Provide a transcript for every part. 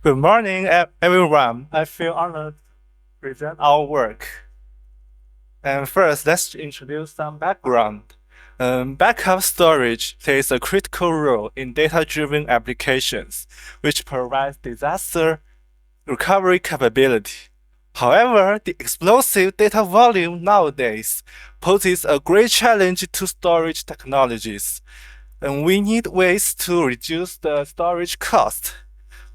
Good morning, everyone. I feel honored to present our work. And first, let's introduce some background. Backup storage plays a critical role in data-driven applications, which provides disaster recovery capability. However, the explosive data volume nowadays poses a great challenge to storage technologies, and we need ways to reduce the storage cost.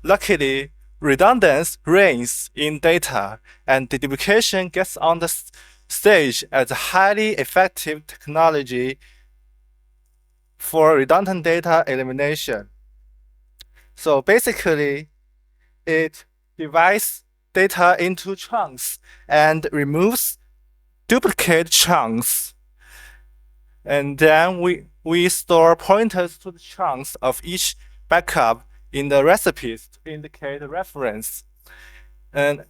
Luckily, redundancy reigns in data, and deduplication gets on the stage as a highly effective technology for redundant data elimination. So basically, it divides data into chunks and removes duplicate chunks. And then we store pointers to the chunks of each backup in the recipes to indicate reference. And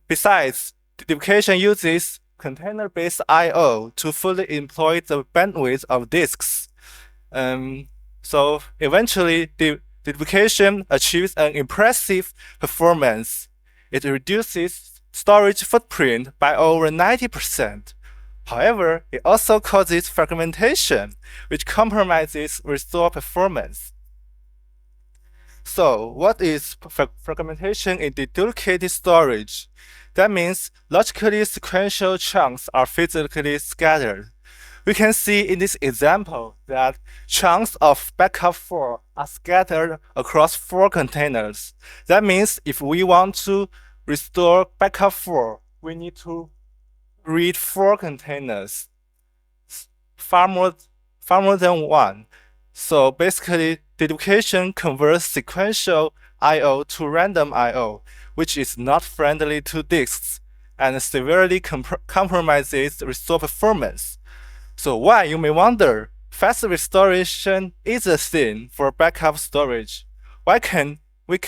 besides, duplication uses container-based I/O to fully employ the bandwidth of disks. So eventually, the duplication achieves an impressive performance. It reduces storage footprint by over 90%. However, it also causes fragmentation, which compromises restore performance. So, what is fragmentation in deduplicated storage? That means logically sequential chunks are physically scattered. We can see in this example that chunks of backup 4 are scattered across 4 containers. That means if we want to restore backup 4, we need to read 4 containers, far more than one. So basically, deduplication converts sequential I/O to random I/O, which is not friendly to disks and severely compromises restore performance. So why, you may wonder, fast restoration is a thing for backup storage. Why can't we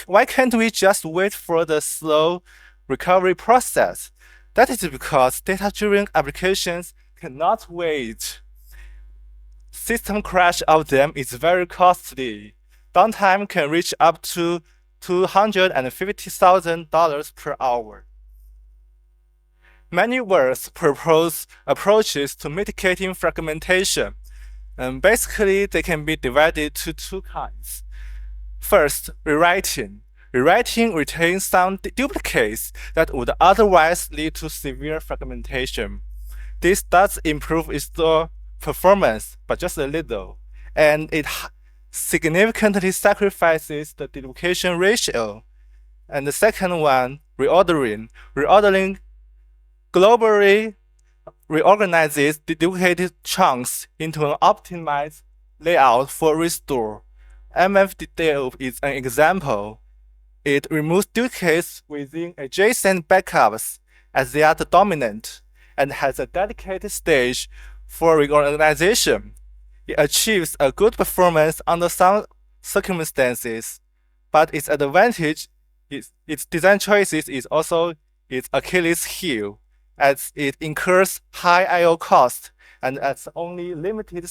just wait for the slow recovery process? That is because data-driven applications cannot wait. System crash of them is very costly. Downtime can reach up to $250,000 per hour. Many works propose approaches to mitigating fragmentation. Basically, they can be divided to 2 kinds. First, rewriting. Rewriting retains some duplicates that would otherwise lead to severe fragmentation. This does improve restore performance, but just a little, and it significantly sacrifices the deduplication ratio. And the second one, reordering. Reordering globally reorganizes duplicated chunks into an optimized layout for restore. MFDL is an example. It removes duplicates within adjacent backups as they are the dominant and has a dedicated stage for reorganization. It achieves a good performance under some circumstances, but its advantage, its design choices is also its Achilles heel, as it incurs high I/O cost and has only limited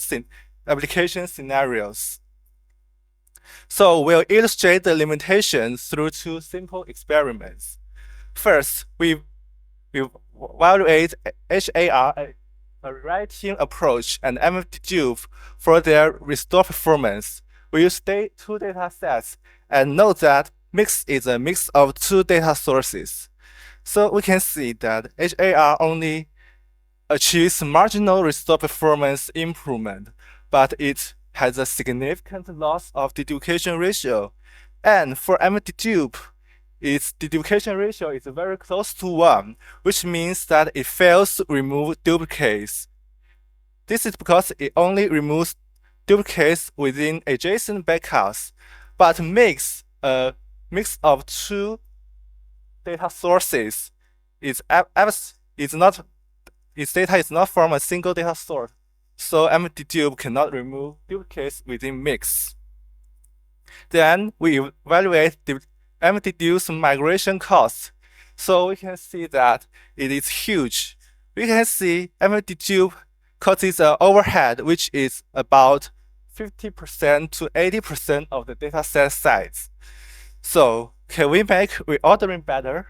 application scenarios. So we'll illustrate the limitations through 2 simple experiments. First, we evaluate HAR, a rewriting approach, and MFDupe for their restore performance. We use 2 data sets and note that mix is a mix of 2 data sources. So we can see that HAR only achieves marginal restore performance improvement, but it has a significant loss of deduplication ratio. And for MFDupe, its deduplication ratio is very close to 1, which means that it fails to remove duplicates. This is because it only removes duplicates within adjacent backups, but makes a mix of 2 data sources. Its data is not from a single data source, so MFDupe cannot remove duplicates within mix. Then we evaluate the MFDupe's migration cost. So we can see that it is huge. We can see MFDupe causes an overhead which is about 50% to 80% of the dataset size. So, can we make reordering better?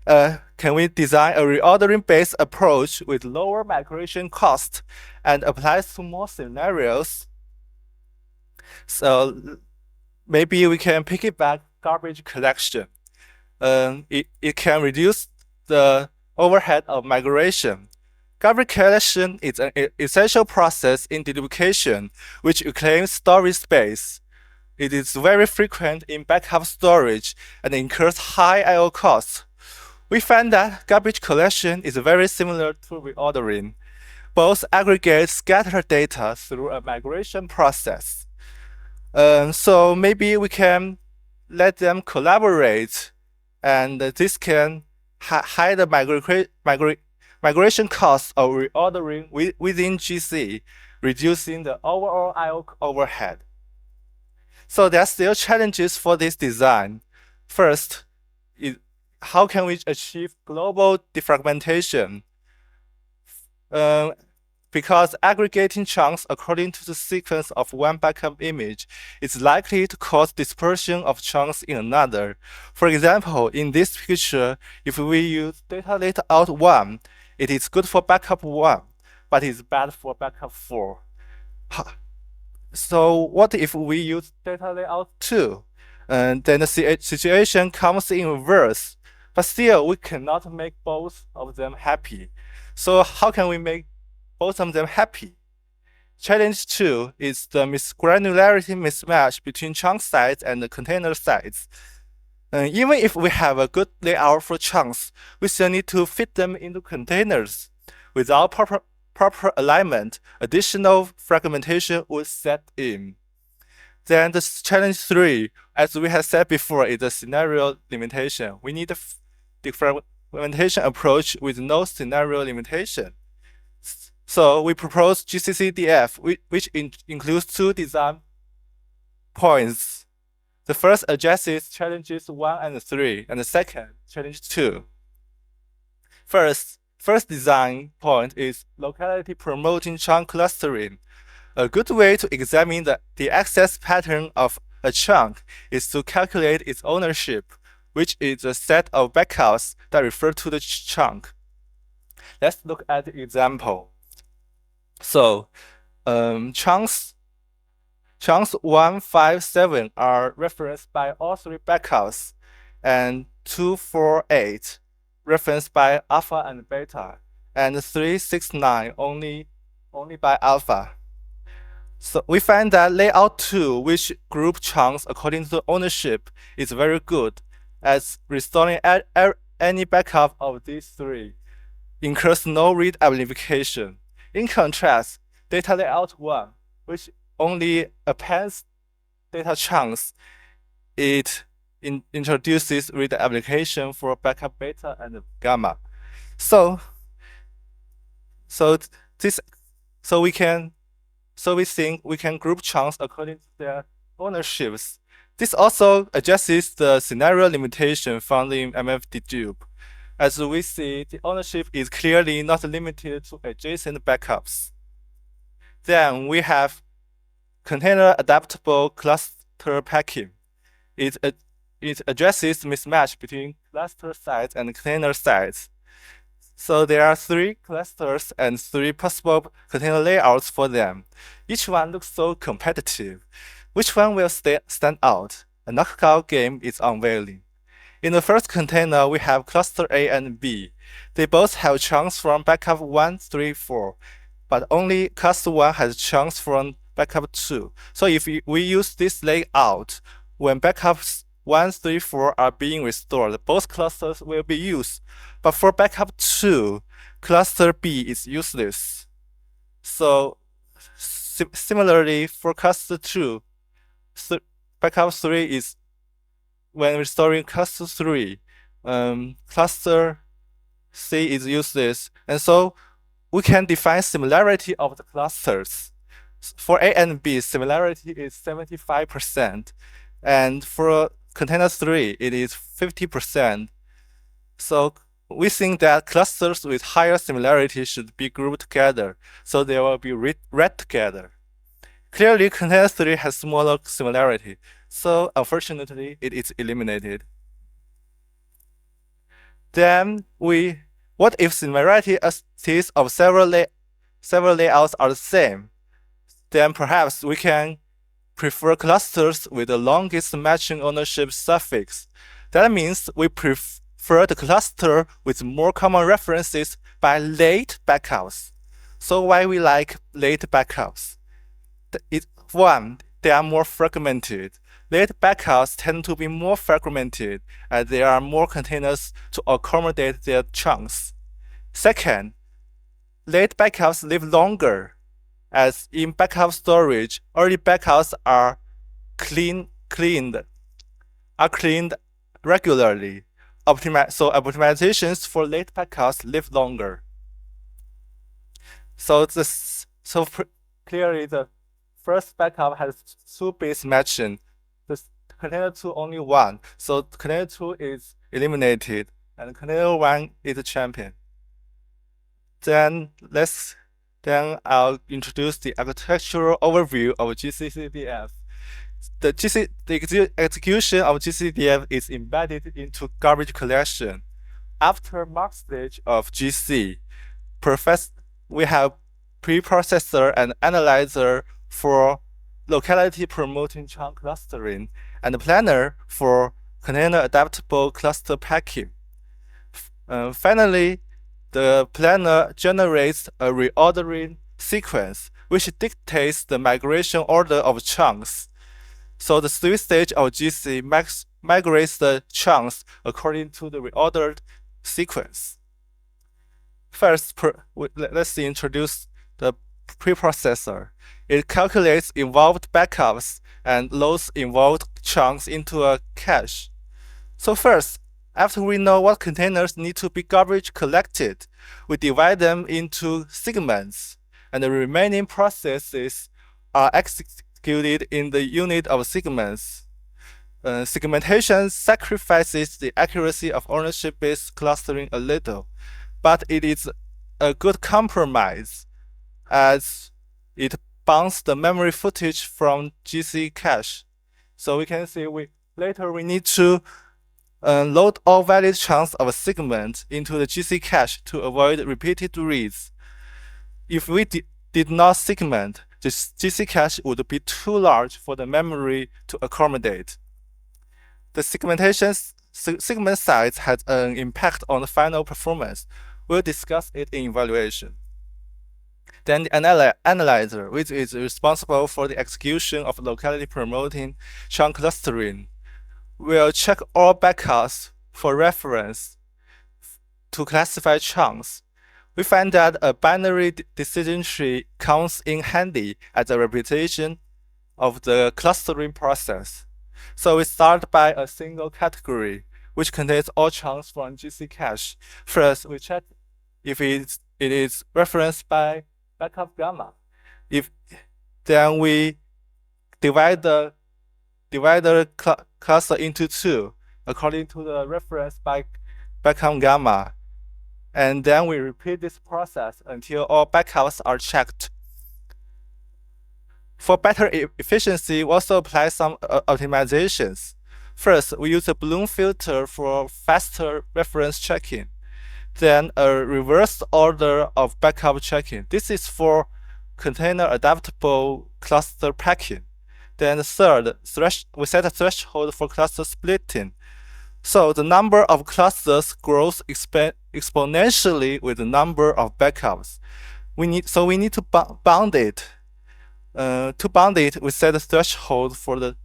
Can we design a reordering-based approach with lower migration cost and apply to more scenarios? So maybe we can piggyback garbage collection. It can reduce the overhead of migration. Garbage collection is an essential process in deduplication, which reclaims storage space. It is very frequent in backup storage and incurs high I/O costs. We find that garbage collection is very similar to reordering. Both aggregate scattered data through a migration process. So maybe we can let them collaborate, and this can hide the migration costs of reordering within GC, reducing the overall I/O overhead. So there are still challenges for this design. First, how can we achieve global defragmentation? Because aggregating chunks according to the sequence of one backup image is likely to cause dispersion of chunks in another. For example, in this picture, if we use data layout 1, it is good for backup 1, but it's bad for backup 4. So what if we use data layout 2? And then the situation comes in reverse, but still we cannot make both of them happy. So how can we make both of them happy? Challenge 2 is the granularity mismatch between chunk size and the container size. Even if we have a good layout for chunks, we still need to fit them into containers. Without proper alignment, additional fragmentation would set in. Then the challenge 3, as we have said before, is the scenario limitation. We need a defragmentation approach with no scenario limitation. So we propose GCCDF, which includes 2 design points. The first addresses challenges 1 and 3, and the second, challenge 2. First design point is locality promoting chunk clustering. A good way to examine the access pattern of a chunk is to calculate its ownership, which is a set of backups that refer to the chunk. Let's look at the example. So, chunks 1, 5, 7 are referenced by all 3 backups, and 2, 4, 8 referenced by alpha and beta, and 3, 6, 9 only by alpha. So we find that layout 2, which group chunks according to ownership, is very good, as restoring any backup of these 3 incurs no read amplification. In contrast, data layout 1, which only appends data chunks, it introduces read application for backup beta and gamma. So we think we can group chunks according to their ownerships. This also addresses the scenario limitation found in MFDedupe. As we see, the ownership is clearly not limited to adjacent backups. Then we have container adaptable cluster packing. It addresses mismatch between cluster size and container size. So there are 3 clusters and 3 possible container layouts for them. Each one looks so competitive. Which one will stand out? A knockout game is unveiling. In the first container, we have cluster A and B. They both have chunks from backup 1, 3, 4, but only cluster 1 has chunks from backup 2. So if we use this layout, when backups 1, 3, 4 are being restored, both clusters will be used. But for backup 2, cluster B is useless. So similarly, for cluster 2, backup 3 is when restoring cluster 3, cluster C is useless. And so we can define similarity of the clusters. For A and B, similarity is 75%. And for container 3, it is 50%. So we think that clusters with higher similarity should be grouped together, so they will be read together. Clearly, container 3 has smaller similarity, So unfortunately, it is eliminated. Then what if similarity of several layouts are the same? Then perhaps we can prefer clusters with the longest matching ownership suffix. That means we prefer the cluster with more common references by late backups. So why we like late backups? One, they are more fragmented. Late backups tend to be more fragmented as there are more containers to accommodate their chunks. Second, late backups live longer, as in backup storage, early backups are cleaned regularly. So optimizations for late backups live longer. So clearly the first backup has 2 base matching. The container 2 only 1. So container 2 is eliminated and container 1 is the champion. Then I'll introduce the architectural overview of GCCDF. The execution of GCDF is embedded into garbage collection. After mark stage of GC, we have preprocessor and analyzer for locality promoting chunk clustering, and planner for container adaptable cluster packing. Finally, the planner generates a reordering sequence which dictates the migration order of chunks. So the 3 stage of GC migrates the chunks according to the reordered sequence. First, let's introduce the preprocessor. It calculates involved backups and loads involved chunks into a cache. So first, after we know what containers need to be garbage collected, we divide them into segments, and the remaining processes are executed in the unit of segments. Segmentation sacrifices the accuracy of ownership-based clustering a little, but it is a good compromise as it bounces the memory footage from GC cache. So we can see later we need to load all valid chunks of a segment into the GC cache to avoid repeated reads. If we did not segment, the GC cache would be too large for the memory to accommodate. The segment size has an impact on the final performance. We'll discuss it in evaluation. Then the analyzer, which is responsible for the execution of locality promoting chunk clustering, will check all backups for reference to classify chunks. We find that a binary decision tree comes in handy as a representation of the clustering process. So we start by a single category, which contains all chunks from GC cache. First, we check if it is referenced by backup gamma. Then we divide the cluster into 2 according to the reference by backup gamma, and then we repeat this process until all backups are checked. For better efficiency, we also apply some optimizations. First, we use a Bloom filter for faster reference checking. Then a reverse order of backup checking. This is for container adaptable cluster packing. Then third, we set a threshold for cluster splitting. So the number of clusters grows exponentially with the number of backups. We need to bound it. To bound it, we set a threshold for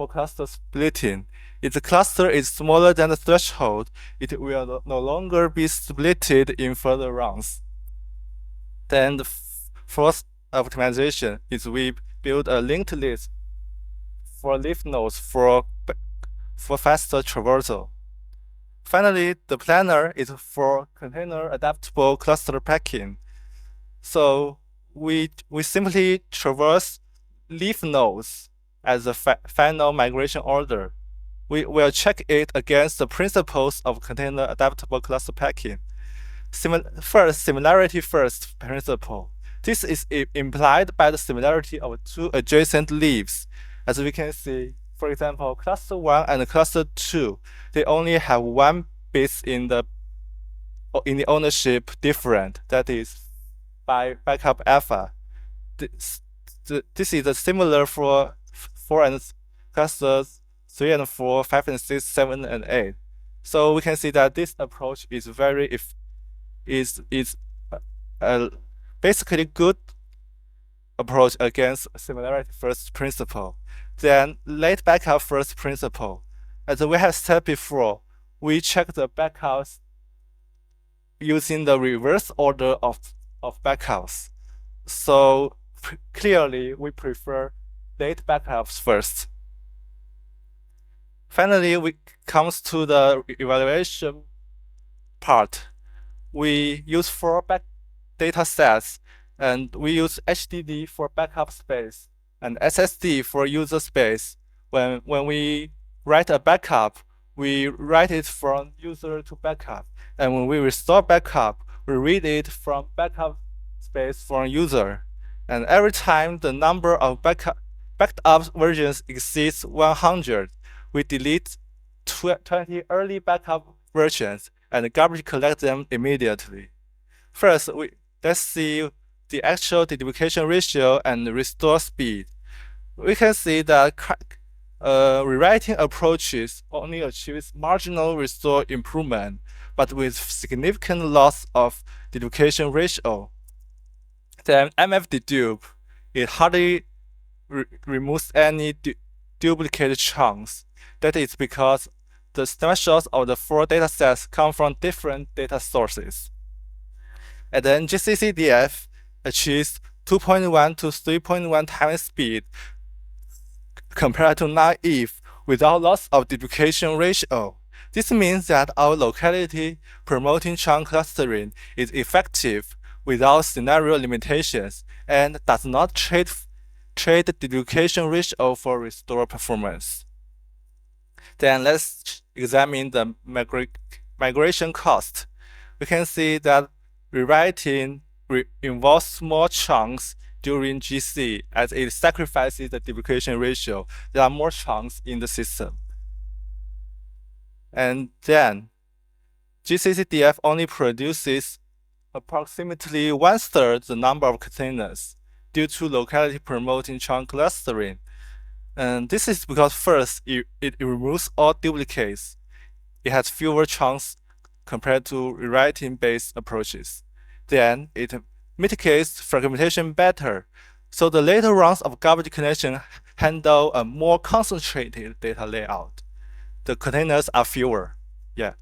cluster splitting. If the cluster is smaller than the threshold, it will no longer be splitted in further rounds. Then the fourth optimization is we build a linked list for leaf nodes for faster traversal. Finally, the planner is for container adaptable cluster packing. So we simply traverse leaf nodes as a final migration order. We will check it against the principles of container adaptable cluster packing. Similarity first principle. This is implied by the similarity of 2 adjacent leaves. As we can see, For example, cluster 1 and cluster 2, they only have one bit in the ownership different, that is by backup alpha. This is similar for 4 and clusters 3 and 4, 5 and 6, 7 and 8. So we can see that this approach is basically good approach against similarity first principle. Then late backup first principle. As we have said before, we check the backups using the reverse order of backups. So clearly, we prefer late backups first. Finally, we comes to the evaluation part. We use 4 data sets, and we use HDD for backup space and SSD for user space. When we write a backup, we write it from user to backup, and when we restore backup, we read it from backup space from user. And every time the number of backed up versions exceeds 100, we delete 20 early backup versions and garbage collect them immediately. First, let's see the actual deduplication ratio and restore speed. We can see that rewriting approaches only achieves marginal restore improvement, but with significant loss of deduplication ratio. Then MF-dedupe, it hardly removes any duplicate chunks. That is because the snapshots of the 4 datasets come from different data sources. And then GCCDF achieves 2.1 to 3.1 times speed compared to naive without loss of duplication ratio. This means that our locality promoting chunk clustering is effective without scenario limitations and does not trade duplication ratio for restore performance. Then let's examine the migration cost. We can see that rewriting involves small chunks during GC as it sacrifices the duplication ratio. There are more chunks in the system. And then GCCDF only produces approximately 1/3 the number of containers due to locality promoting chunk clustering. And this is because first, it removes all duplicates. It has fewer chunks compared to rewriting-based approaches. Then it mitigates fragmentation better. So the later rounds of garbage collection handle a more concentrated data layout. The containers are fewer. Yeah.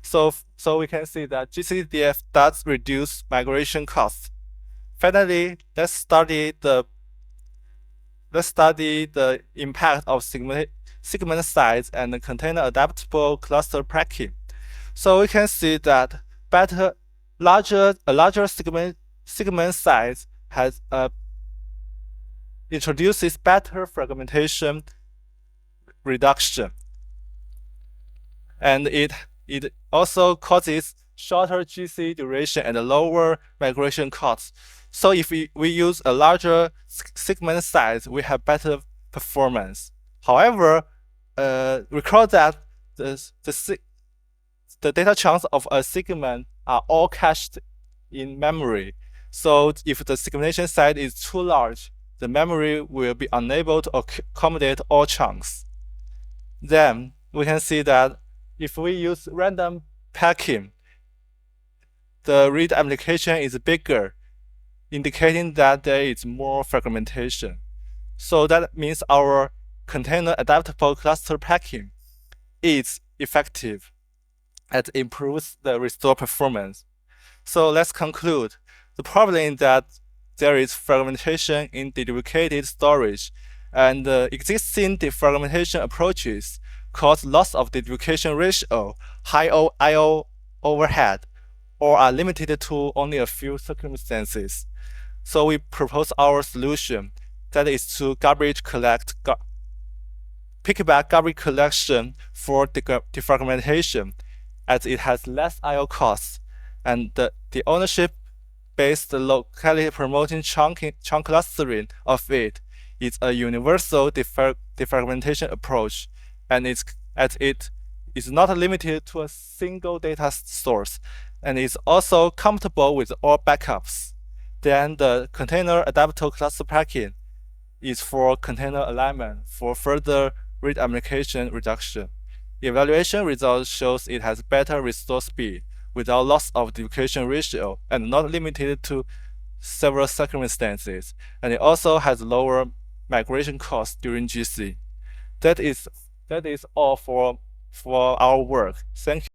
So we can see that GCDF does reduce migration costs. Finally, let's study the impact of segment size and container adaptable cluster packing. So we can see that a larger segment size introduces better fragmentation reduction, and it also causes shorter GC duration and lower migration costs. So if we use a larger segment size, we have better performance. However, recall that the data chunks of a segment are all cached in memory. So if the segmentation size is too large, the memory will be unable to accommodate all chunks. Then we can see that if we use random packing, the read application is bigger, indicating that there is more fragmentation. So that means our container adaptable cluster packing is effective and improves the restore performance. So let's conclude. The problem is that there is fragmentation in deduplicated storage, and the existing defragmentation approaches cause loss of deduplication ratio, high I/O overhead, or are limited to only a few circumstances. So we propose our solution, that is to piggyback garbage collection for defragmentation, as it has less I/O costs, and the ownership-based locality promoting chunk clustering of it is a universal defragmentation approach, and it is not limited to a single data source, and is also compatible with all backups. Then the container adapter cluster packing is for container alignment for further read application reduction. Evaluation results shows it has better restore speed without loss of duplication ratio and not limited to several circumstances, and it also has lower migration costs during GC. That is all for our work. Thank you.